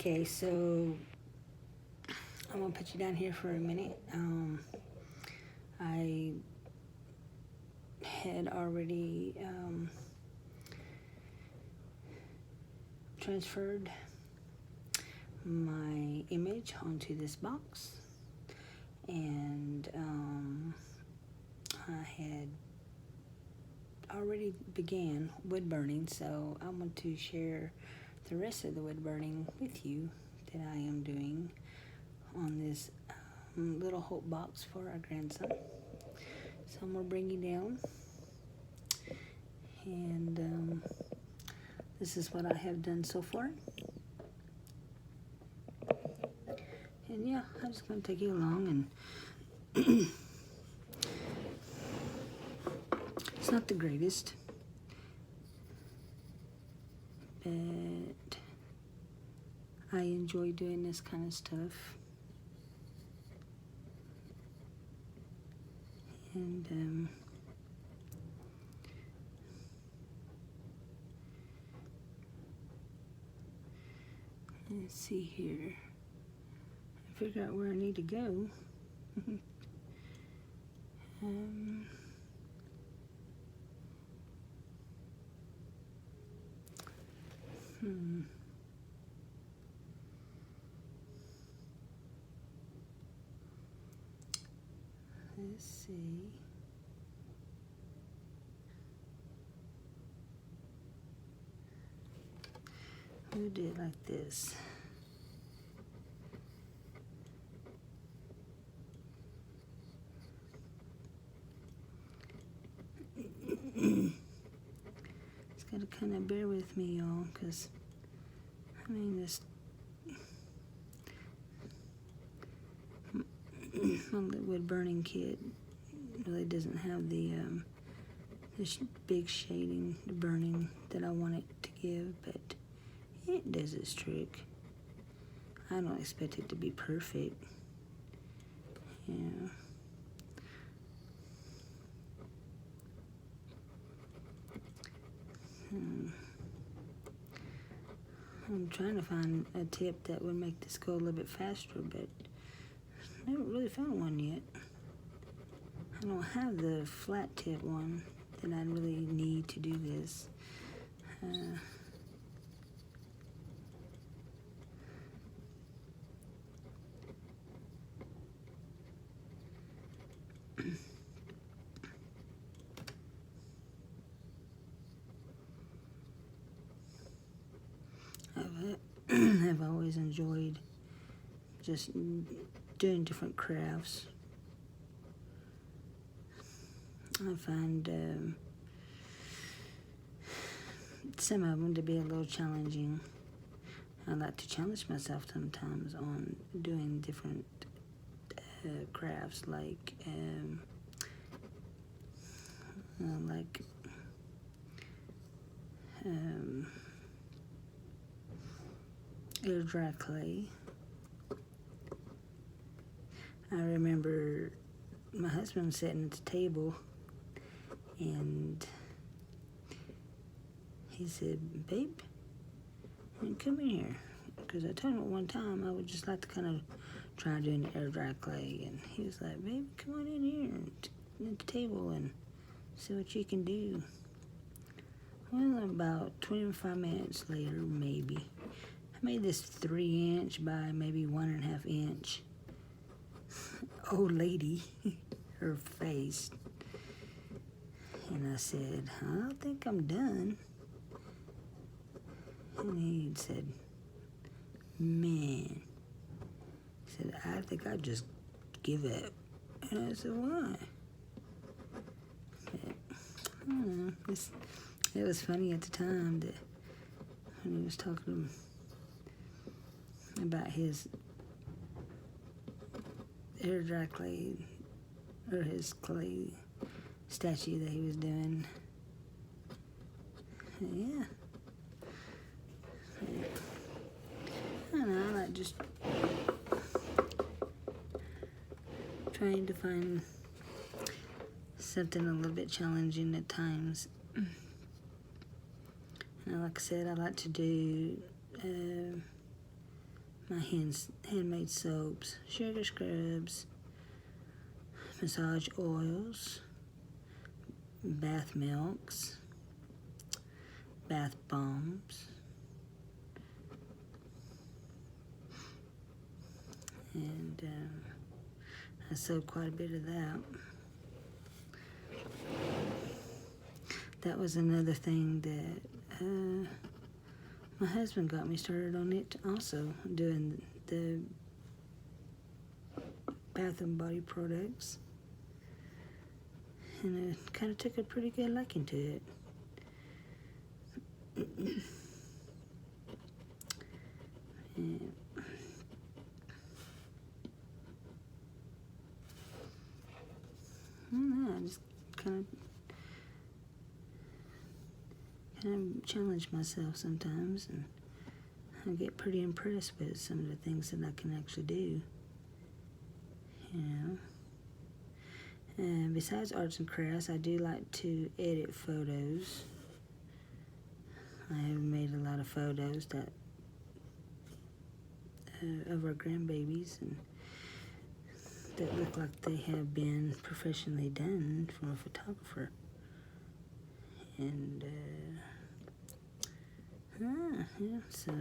Okay, so I'm gonna put you down here for a minute. I had already transferred my image onto this box, and I had already began wood burning, so I'm going to share the rest of the wood burning with you that I am doing on this little hope box for our grandson. So I'm going to bring you down, and this is what I have done so far. And yeah, I'm just going to take you along, and it's not the greatest, but I enjoy doing this kind of stuff. And let's see here. Figure out where I need to go. Let's see. We'll do it like this. It's gotta kind of bear with me, y'all, because I mean, this my wood burning kit really doesn't have the this big shading, the burning that I want it to give, but it does its trick. I don't expect it to be perfect. Yeah. I'm trying to find a tip that would make this go a little bit faster, but I haven't really found one yet. I don't have the flat tip one that I really need to do this. I've always enjoyed just doing different crafts. I find some of them to be a little challenging. I like to challenge myself sometimes on doing different crafts, like air dry clay. I remember my husband sitting at the table, and he said, "Babe, come in here," because I told him at one time I would just like to kind of try doing the air dry clay, and he was like, "Babe, come on in here at the table and see what you can do." Well, about 25 minutes later, maybe, I made this 3-inch by maybe 1.5 inch old lady, her face, and I said, "I think I'm done." And he said, "Man," he said, "I think I just give up." And I said, "Why?" But, I don't know. It was funny at the time that when he was talking about his air dry clay, or his clay statue that he was doing. Yeah. I don't know, I like just trying to find something a little bit challenging at times. And like I said, I like to do my handmade soaps, sugar scrubs, massage oils, bath milks, bath bombs, and I sold quite a bit of that. That was another thing that my husband got me started on it also, doing the bath and body products. And I kind of took a pretty good liking to it. And I don't know, I just kind of challenge myself sometimes, and I get pretty impressed with some of the things that I can actually do, you know. And besides arts and crafts, I do like to edit photos. I have made a lot of photos that of our grandbabies, and that look like they have been professionally done from a photographer. And yeah, so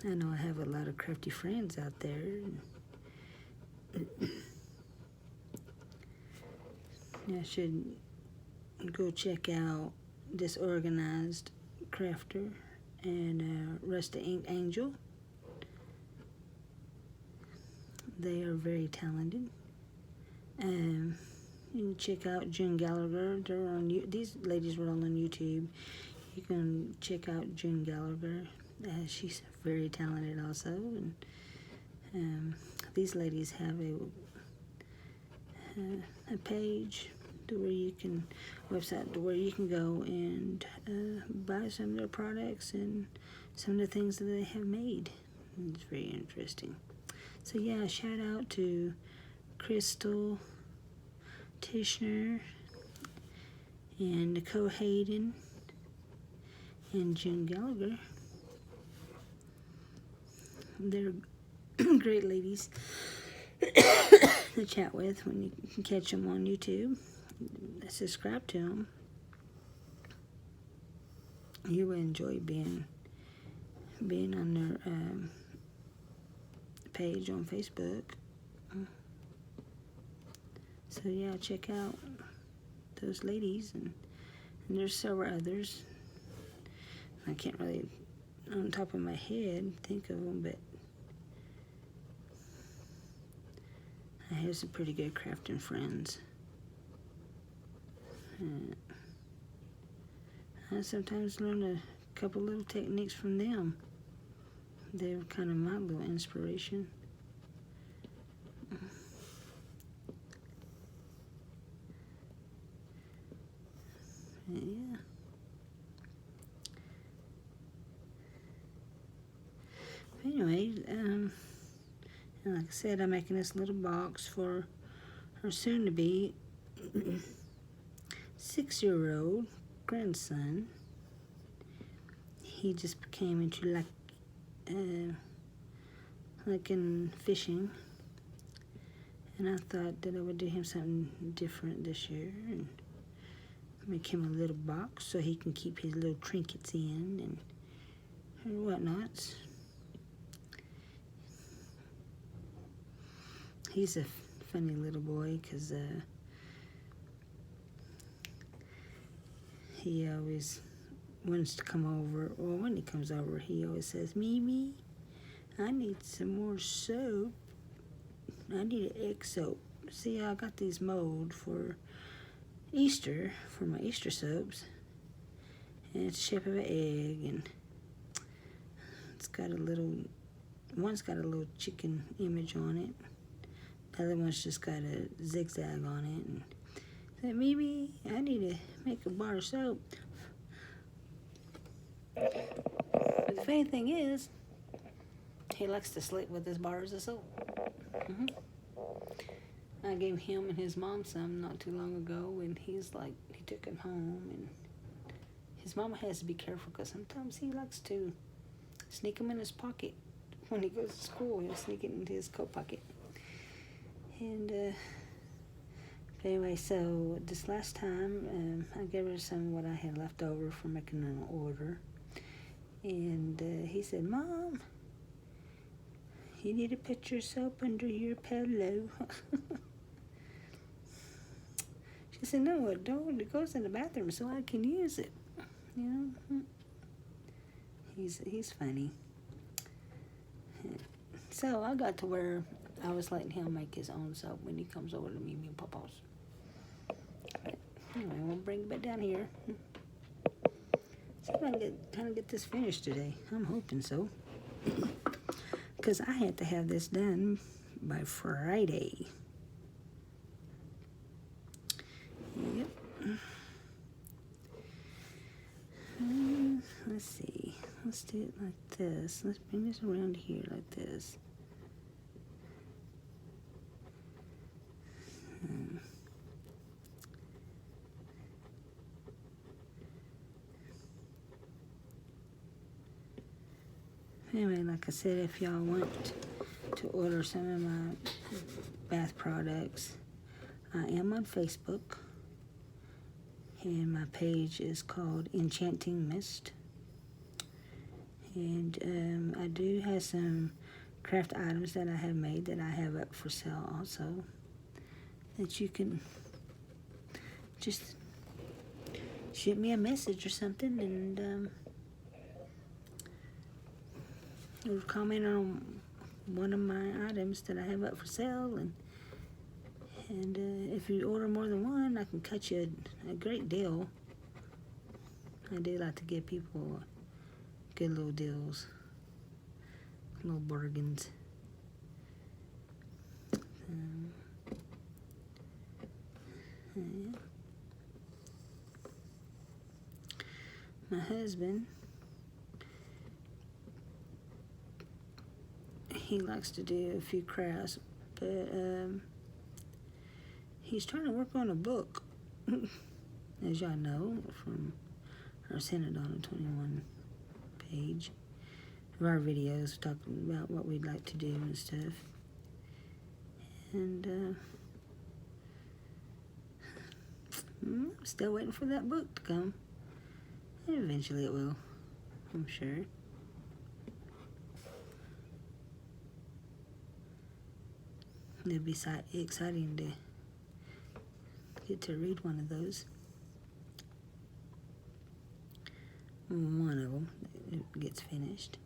I know I have a lot of crafty friends out there. I should go check out Disorganized Crafter and Rusty Ink Angel. They are very talented. You can check out June Gallagher. They're on these ladies were all on YouTube. You can check out June Gallagher. She's very talented also. And these ladies have a page where you can website where you can go and buy some of their products and some of the things that they have made. It's very interesting. So yeah, shout out to Crystal Tishner and Nicole Hayden and June Gallagher. They're great ladies to chat with when you can catch them on YouTube. Subscribe to them. You will enjoy being on their page on Facebook. So yeah, check out those ladies, and there's several others. I can't really, on top of my head, think of them, but I have some pretty good crafting friends. I sometimes learn a couple little techniques from them. They're kind of my little inspiration. Yeah. Anyway, like I said, I'm making this little box for her soon-to-be 6-year-old grandson. He just became into like in fishing, and I thought that I would do him something different this year and make him a little box so he can keep his little trinkets in and whatnots. He's a funny little boy because he always wants to come over, or when he comes over, he always says, Mimi, I need some more soap. I need an egg soap. See, I got these mold for Easter, for my Easter soaps. And it's the shape of an egg, and it's got a little, one's got a little chicken image on it. The other one's just got a zigzag on it. And I said, Mimi, I need to make a bar of soap. But the funny thing is, he likes to sleep with his bars of soap. I gave him and his mom some not too long ago, and he's like, he took it home, and his mama has to be careful because sometimes he likes to sneak them in his pocket. When he goes to school, he'll sneak it into his coat pocket. And anyway, so this last time, I gave her some of what I had left over from making an order. And he said, "Mom, you need to put your soap under your pillow." She said, "No, it don't. It goes in the bathroom so I can use it." You know, he's funny. So I got to where I was letting him make his own soap when he comes over to Mimi and Papa's. But anyway, we'll bring it back down here. See if I can kind of get this finished today. I'm hoping so. Because I had to have this done by Friday. Yep. Let's see. Let's do it like this. Let's bring this around here like this. Anyway, like I said, if y'all want to order some of my bath products, I am on Facebook, and my page is called Enchanting Mist. And I do have some craft items that I have made that I have up for sale also, that you can just shoot me a message or something and or comment on one of my items that I have up for sale, and if you order more than one, I can cut you a great deal. I do like to give people good little deals, little bargains. Yeah. My husband, he likes to do a few crafts, but he's trying to work on a book, as y'all know, from our Synod on the 21 page of our videos talking about what we'd like to do and stuff. And I'm still waiting for that book to come. And eventually it will, I'm sure. It'll be exciting to get to read one of those. One of them gets finished.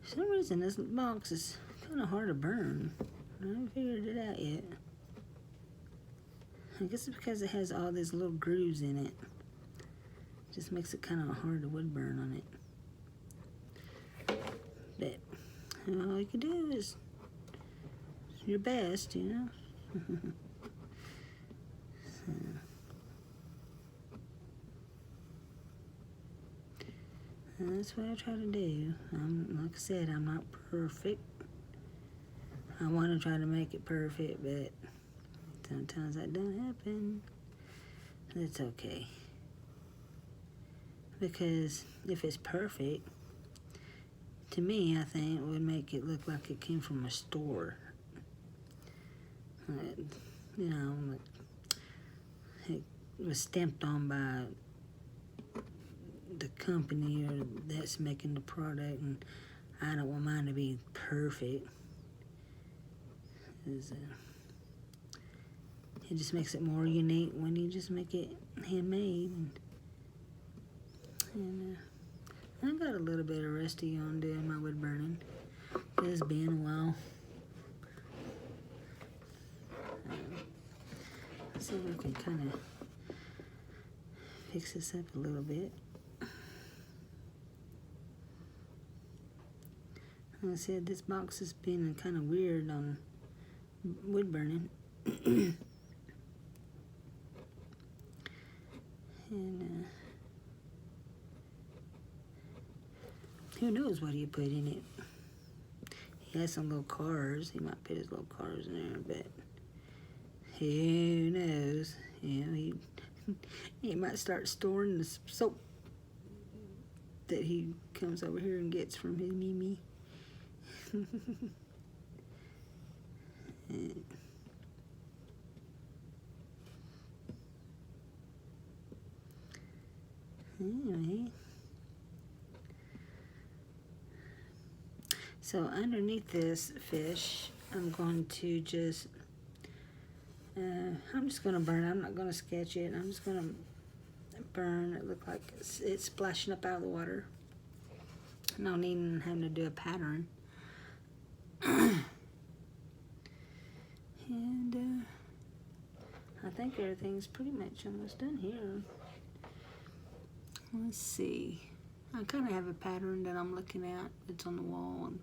For some reason, this box is kind of hard to burn. I haven't figured it out yet. I guess it's because it has all these little grooves in it. Just makes it kind of hard to wood burn on it. But all you can do is your best, you know. So, that's what I try to do. Like I said, I'm not perfect. I want to try to make it perfect, but sometimes that don't happen. That's okay. Because if it's perfect, to me, I think it would make it look like it came from a store. You know, like it was stamped on by the company or that's making the product, and I don't want mine to be perfect. It just makes it more unique when you just make it handmade. And I got a little bit of rusty on doing my wood burning. It's been a while. So we can kind of fix this up a little bit. Like I said, this box has been kind of weird on wood burning. And who knows what you put in it. He has some little cars. He might put his little cars in there, but who knows? You know, he might start storing the soap that he comes over here and gets from his Mimi. Anyway, so underneath this fish, I'm going to just, I'm just going to burn it. I'm not going to sketch it. I'm just going to burn. It look like it's splashing up out of the water. No need in having to do a pattern. And I think everything's pretty much almost done here. Let's see. I kind of have a pattern that I'm looking at. It's on the wall, and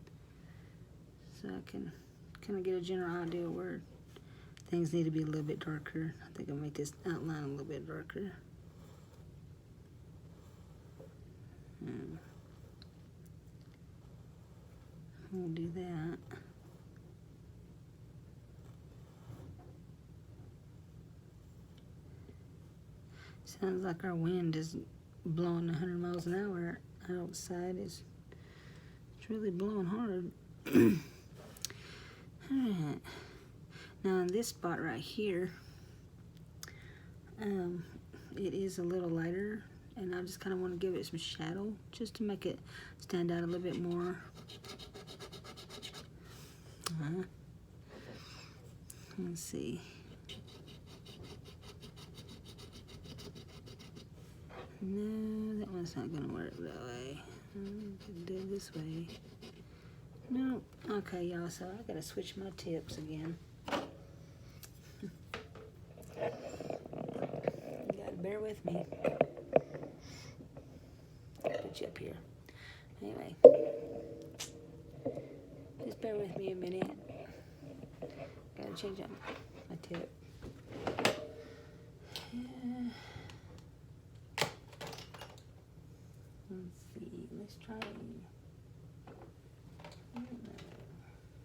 so I can kind of get a general idea where things need to be a little bit darker. I think I'll make this outline a little bit darker. We'll do that. Sounds like our wind is blowing 100 miles an hour outside. It's really blowing hard. Alright. Now in this spot right here, it is a little lighter, and I just kind of want to give it some shadow just to make it stand out a little bit more. Let's see. No, that one's not gonna work that way. Do it this way. No. Okay, y'all, so I gotta switch my tips again. You gotta bear with me. Put you up here. Anyway, just bear with me a minute. Gotta change up my tip.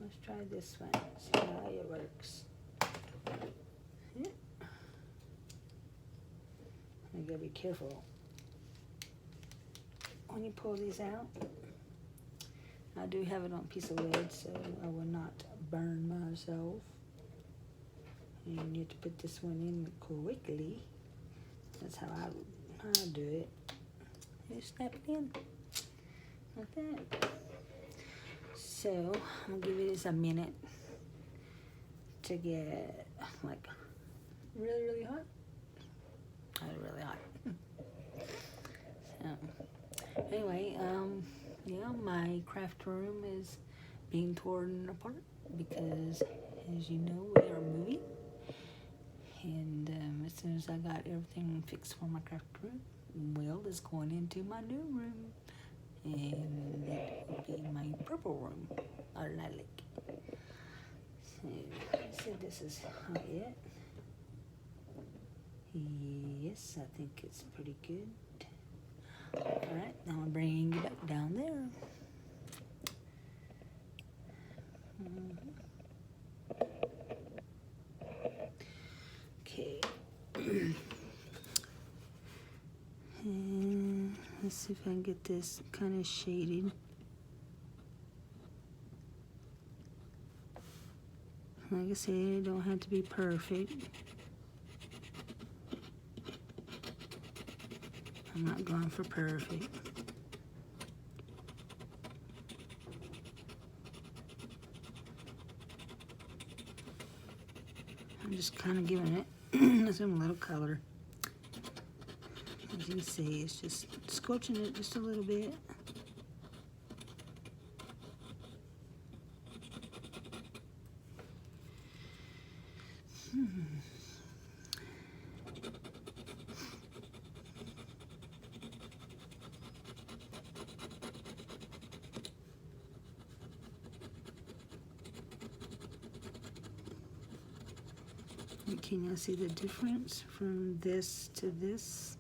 Let's try this one, see how it works. Yeah. You gotta be careful when you pull these out. I do have it on a piece of wood, so I will not burn myself. And you need to put this one in quickly. That's how I do it. Just snap it in like that. So I'm gonna give it just a minute to get like really hot. Really hot. So anyway, yeah, my craft room is being torn apart because, as you know, we are moving. And as soon as I got everything fixed for my craft room, Will is going into my new room. And it will be my purple room, or lilac. So, let's see if this is hot yet. Yes, I think it's pretty good. Alright, now I'm bringing it back down there. Okay. And let's see if I can get this kind of shaded. Like I said, it don't have to be perfect. I'm not going for perfect. I'm just kind of giving it some little color. As you can see, it's just scorching it just a little bit. Can you see the difference from this to this?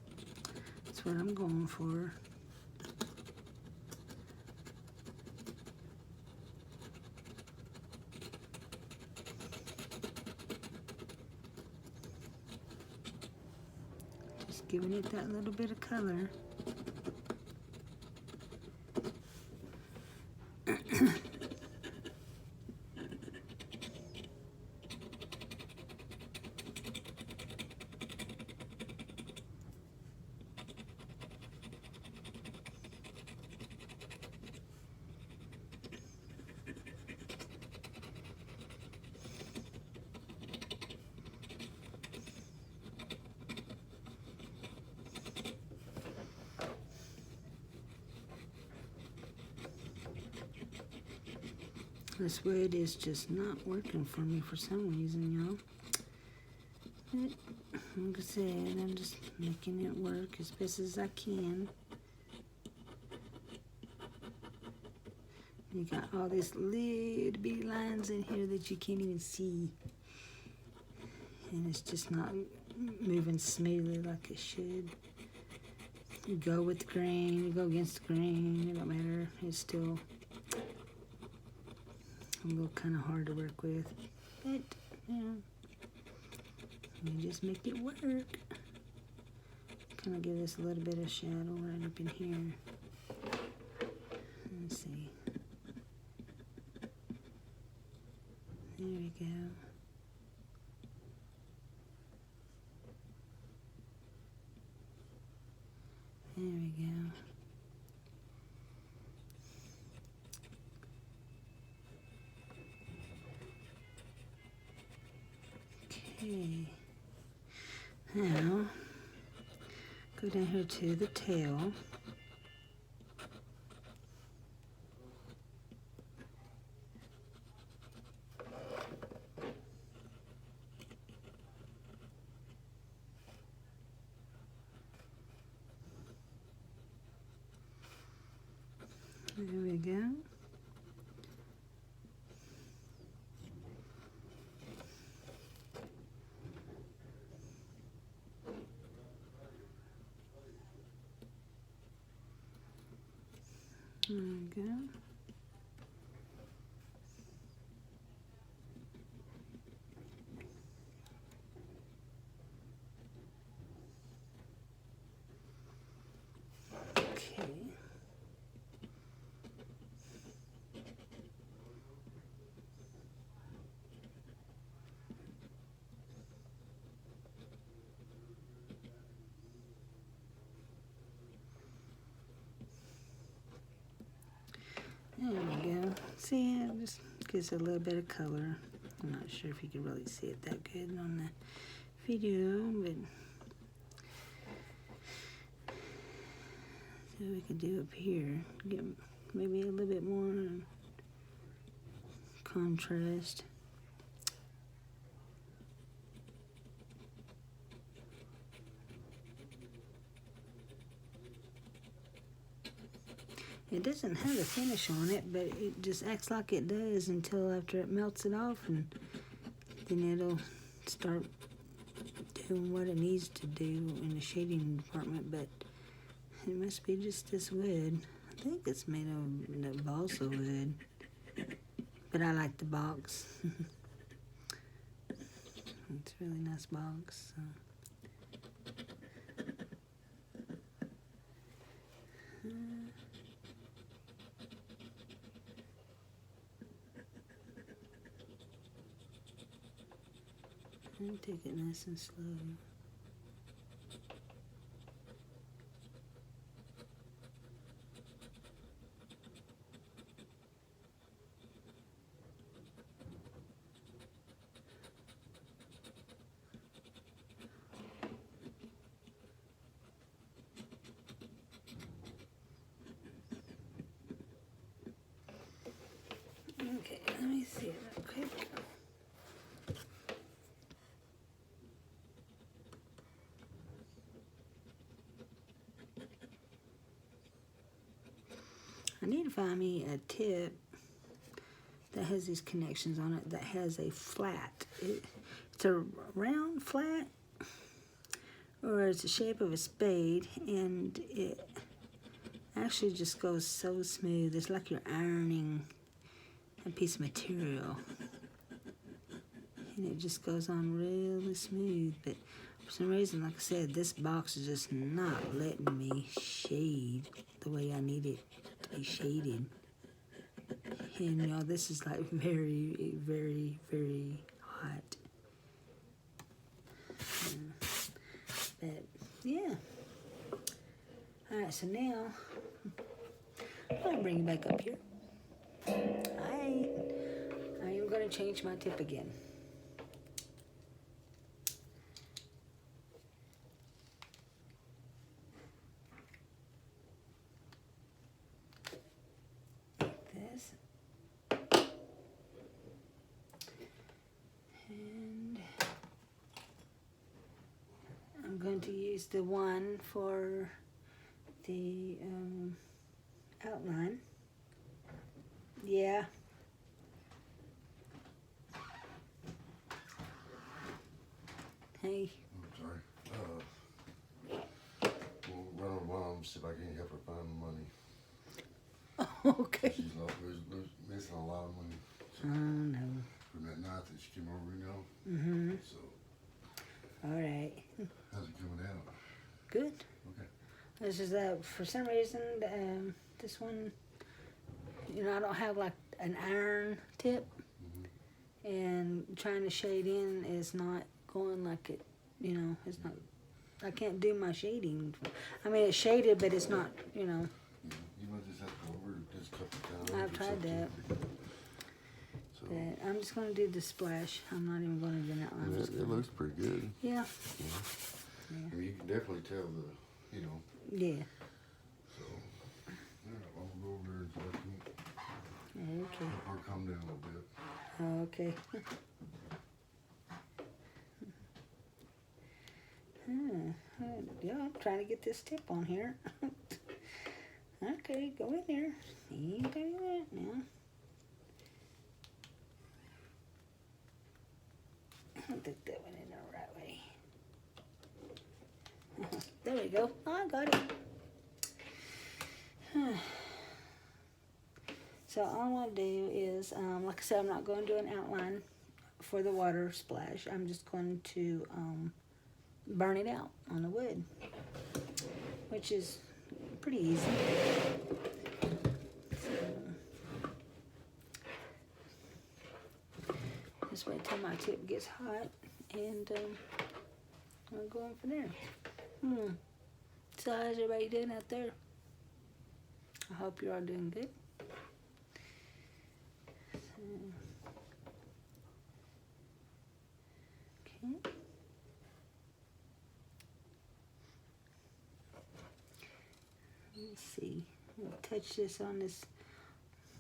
That's what I'm going for. giving it that little bit of color. This wood is just not working for me for some reason, y'all. But, like I said, I'm just making it work as best as I can. You got all these little bitty lines in here that you can't even see. And it's just not moving smoothly like it should. You go with the grain, you go against the grain, it don't matter. It's still a little kind of hard to work with, but you just make it work. Kind of give this a little bit of shadow right up in here. Let's see. There we go. There we go. Okay, now go down here to the tail. There we go. There we go. Okay. There we go. See, it just gives it a little bit of color. I'm not sure if you can really see it that good on the video, but see what we can do up here. Get maybe a little bit more contrast. It doesn't have a finish on it, but it just acts like it does until after it melts it off, and then it'll start doing what it needs to do in the shading department. But it must be just this wood. I think it's made of the balsa wood, but I like the box. It's a really nice box. So. And take it nice and slow. Okay, let me see it real quick. I need to find me a tip that has these connections on it that has a flat. It's a round flat, or it's the shape of a spade, and it actually just goes so smooth. It's like you're ironing a piece of material, and it just goes on really smooth. But For some reason, like I said, this box is just not letting me shade the way I need it to be shaded. And y'all, this is like very, very, very hot. But yeah. Alright, so now I'm gonna bring it back up here. I am gonna change my tip again. This. And I'm going to use the one for the outline. Yeah. Hey. I'm sorry. We'll run on mom, see if I can help her find the money. Okay. She's missing a lot of money. Oh no. From that night that she came over, you know. Mm-hmm. So. All right. How's it coming out? Good. Okay. This is for some reason this one, you know, I don't have like an iron tip, and trying to shade in is not going like it. You know, it's not. I can't do my shading. I mean, it's shaded, but it's not. You know. Yeah. You might just have to go over it just a couple times. I've tried that. So. But I'm just gonna do the splash. I'm not even gonna do that one. Yeah, it looks pretty good. Yeah. Yeah. I mean, you can definitely tell you know. Yeah. So, yeah, I'll go over there and so I can Okay. or calm down a little bit. Okay. Yeah, I'm trying to get this tip on here. Okay, go in there. You got it now. I'll think that went in the right way. There we go. Oh, I got it. So all I want to do is, like I said, I'm not going to do an outline for the water splash. I'm just going to burn it out on the wood, which is pretty easy. So, just wait till my tip gets hot, and I'll go in from there. So how's everybody doing out there? I hope you're all doing good. Okay. Let's see. I'll touch this on this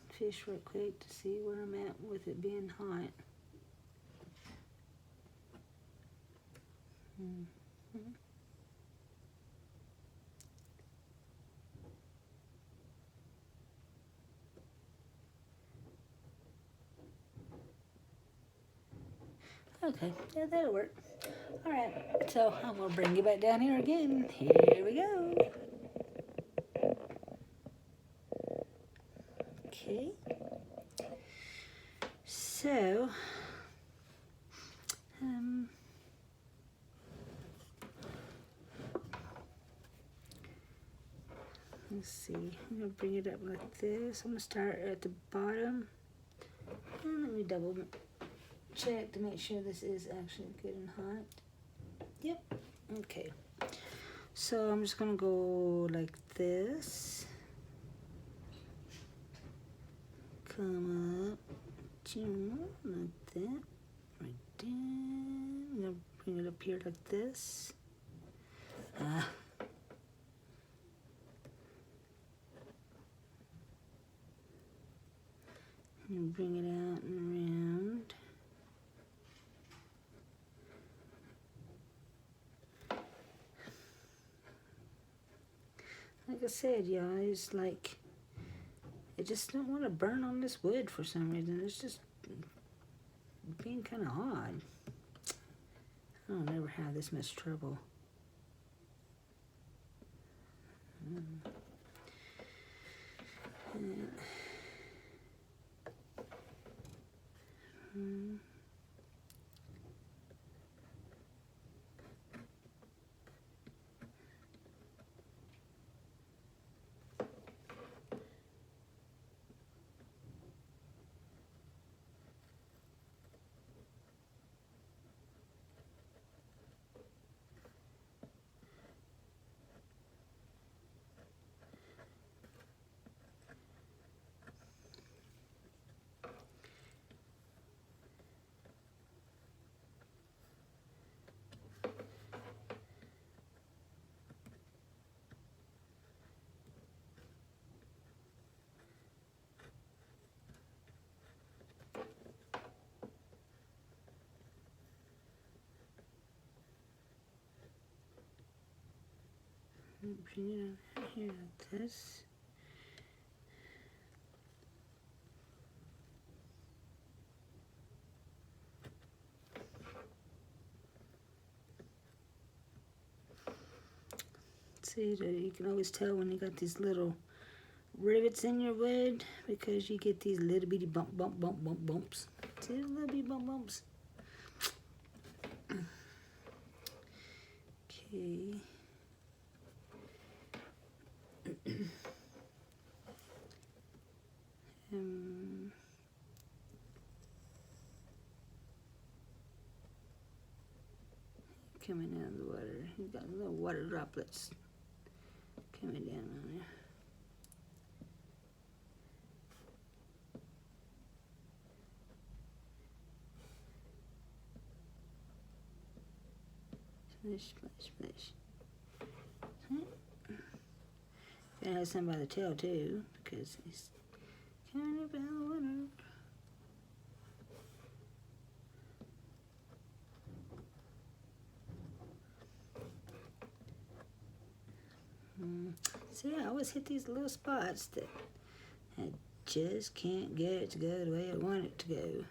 fish real quick to see where I'm at with it being hot. Okay, yeah, that'll work. All right, so I'm gonna bring you back down here again. Here we go. Okay. So, let's see. I'm gonna bring it up like this. I'm gonna start at the bottom. And let me double check to make sure this is actually good and hot. Yep. Okay. So I'm just gonna go like this. Come up. Like that. Right there. I'm gonna bring it up here like this. And bring it out and around. Like I said, y'all, it's like, I just don't want to burn on this wood for some reason. It's just being kind of odd. I don't ever have this much trouble. Bring it on here like this. See, you can always tell when you got these little rivets in your wood because you get these little bitty bumps. See the little bitty bumps? Okay. Coming out of the water. You got little water droplets coming down on there. Splish, splash, splash. Gotta have some by the tail too, because he's coming up out of the water. See, I always hit these little spots that I just can't get it to go the way I want it to go.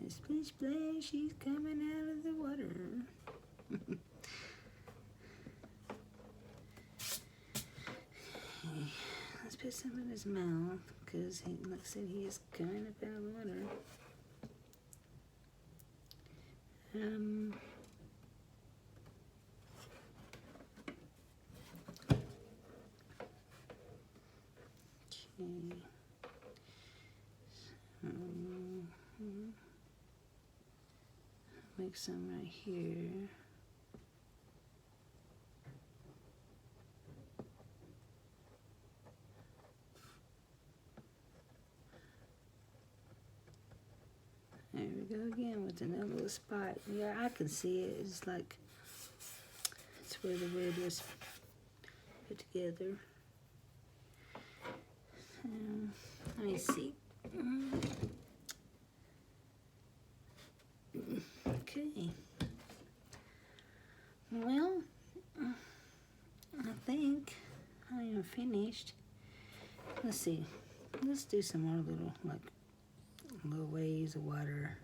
Splish, splash, she's coming out of the water. Let's put some in his mouth, because like I said, he is coming up out of the water. Okay. Make some right here. There we go again with another little spot. Yeah, I can see it. It's like it's where the wood was put together. Let me see. Okay. Well, I think I am finished. Let's see. Let's do some more little waves of water.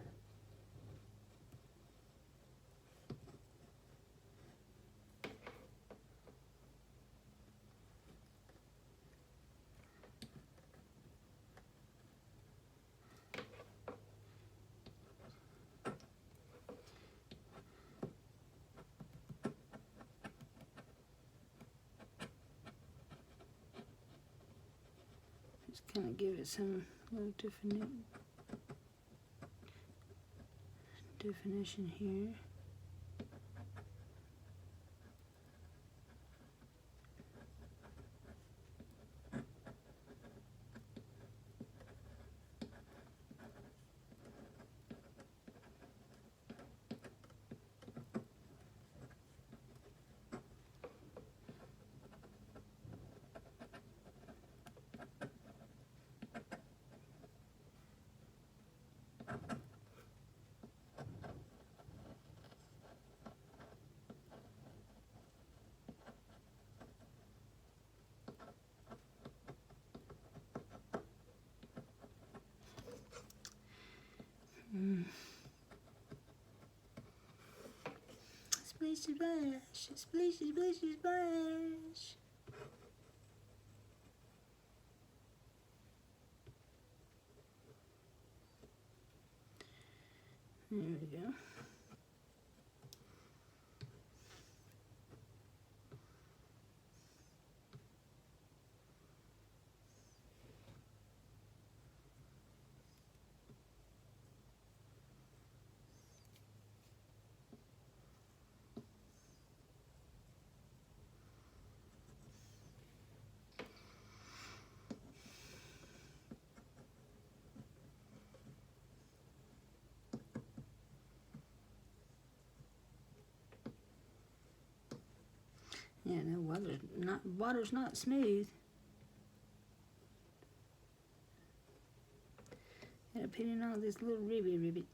Just kind of give it some little definition here. Splish, splash, splish, splish, splash. There we go. Yeah, no, water's not smooth. Gotta put in all these little ribbits.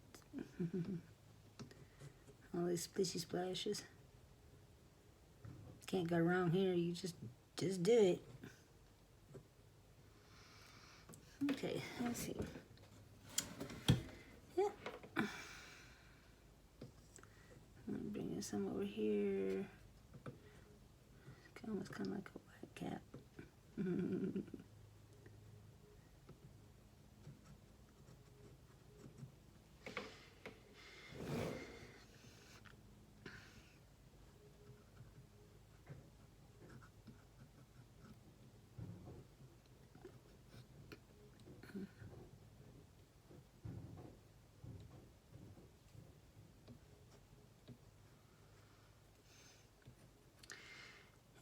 All these splishy splashes. Can't go wrong here. You just do it. Okay, let's see. Yeah. I'm bringing some over here. Almost kind of like a white cap.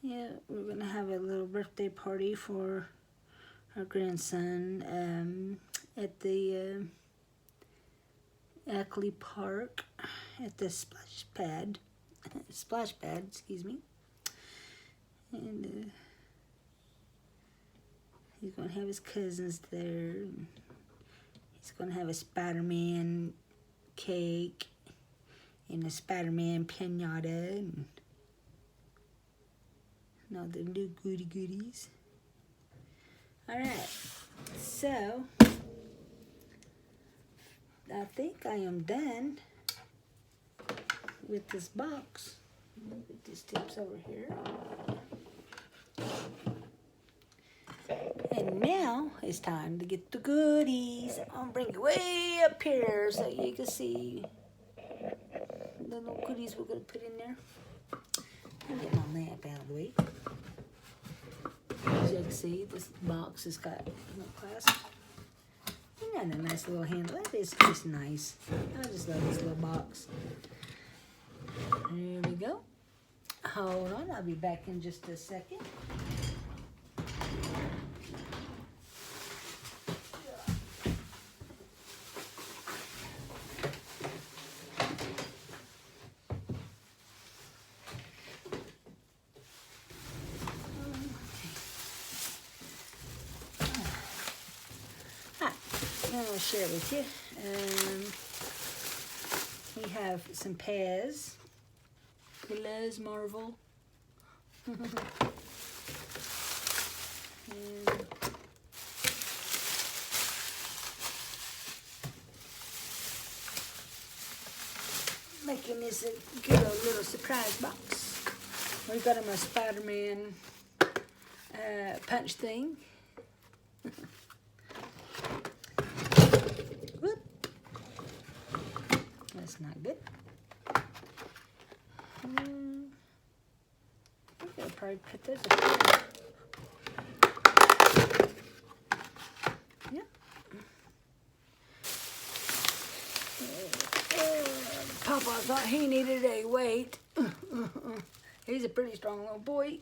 Yeah, we're gonna have a little birthday party for our grandson at the Ackley Park at the splash pad, excuse me. And he's gonna have his cousins there. And he's gonna have a Spider-Man cake and a Spider-Man pinata and all the new goodies. Alright, so I think I am done with this box. Put these tips over here. And now it's time to get the goodies. I'm gonna bring it way up here so you can see the little goodies we're gonna put in there. I'll get my lamp out of the way. As you can see, this box has got no clasp. And a nice little handle. That is just nice. I just love this little box. There we go. Hold on, I'll be back in just a second. I'll share with you. We have some pears. Pears Marvel. And making this a good old little surprise box. We got him a Spider-Man punch thing. That's not good. I think I'll probably put those up there. Yep. Papa thought he needed a weight. He's a pretty strong little boy.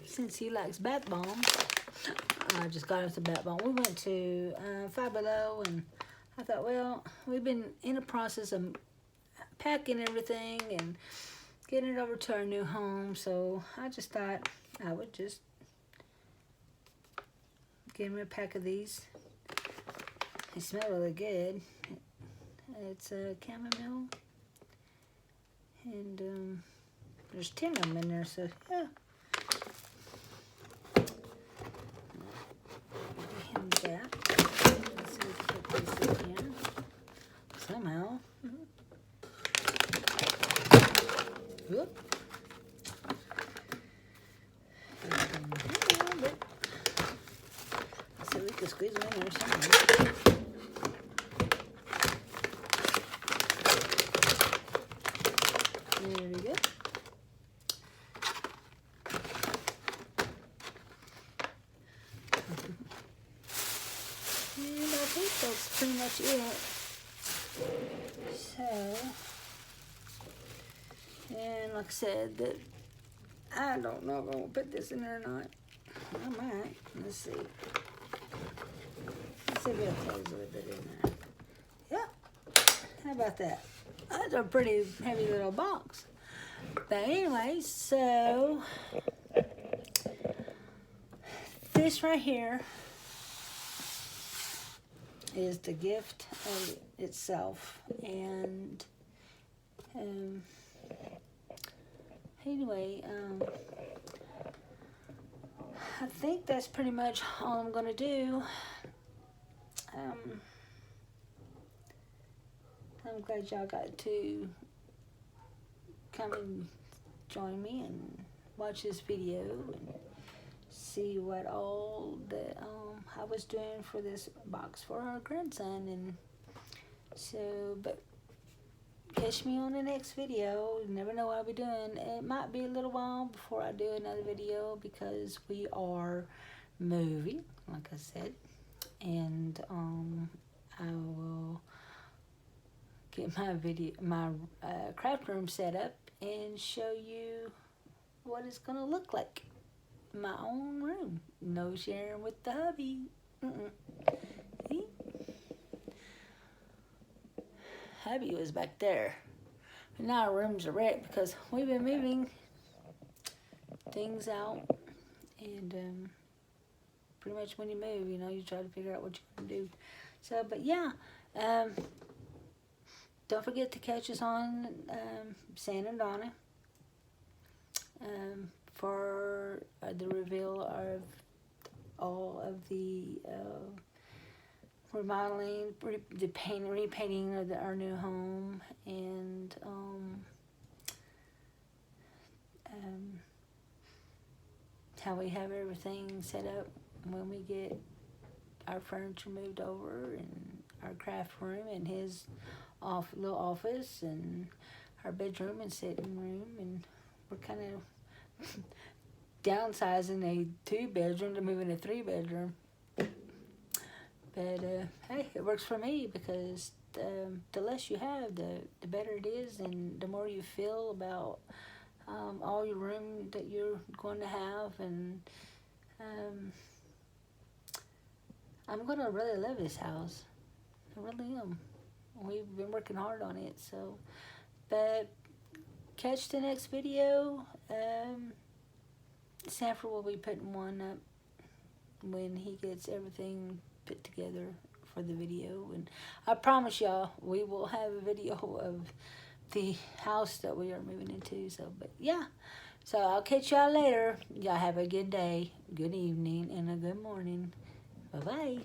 Since he likes bath bombs, I just got him some bath bomb. We went to Five Below, and I thought, well, we've been in the process of packing everything and getting it over to our new home, so I just thought I would just give him a pack of these. They smell really good. It's a chamomile, and there's 10 of them in there, so yeah. That. Let's see if we can put this in here somehow. Whoop. So we can squeeze them in there somehow. There we go. And I think that's pretty much it. So, and like I said, that I don't know if I'm gonna put this in there or not. I might. Let's see. Let's see if it'll close a little bit in there. Yep. How about that? That's a pretty heavy little box. But anyway, so this right here is the gift itself. And anyway, I think that's pretty much all I'm going to do. I'm glad y'all got to come and join me and watch this video and see what all that I was doing for this box for our grandson. And so, but catch me on the next video. You never know what I'll be doing. It might be a little while before I do another video because we are moving, like I said, and I will get my craft room set up and show you what it's gonna look like. My own room. No sharing with the hubby. See? Hubby was back there. And now our rooms are wrecked because we've been moving things out. And pretty much when you move, you know, you try to figure out what you're going to do. So, but yeah. Don't forget to catch us on San and Donna for the reveal of all of the remodeling, the repainting of our new home, and how we have everything set up when we get our furniture moved over, and our craft room and his little office and our bedroom and sitting room. And we're kind of downsizing a 2-bedroom to moving a 3-bedroom. But hey, it works for me because the less you have, the better it is, and the more you feel about all your room that you're going to have. And I'm going to really love this house. I really am. We've been working hard on it. So, but catch the next video. Sanford will be putting one up when he gets everything put together for the video. And I promise y'all, we will have a video of the house that we are moving into. So, but yeah. So I'll catch y'all later. Y'all have a good day, good evening, and a good morning. Bye-bye.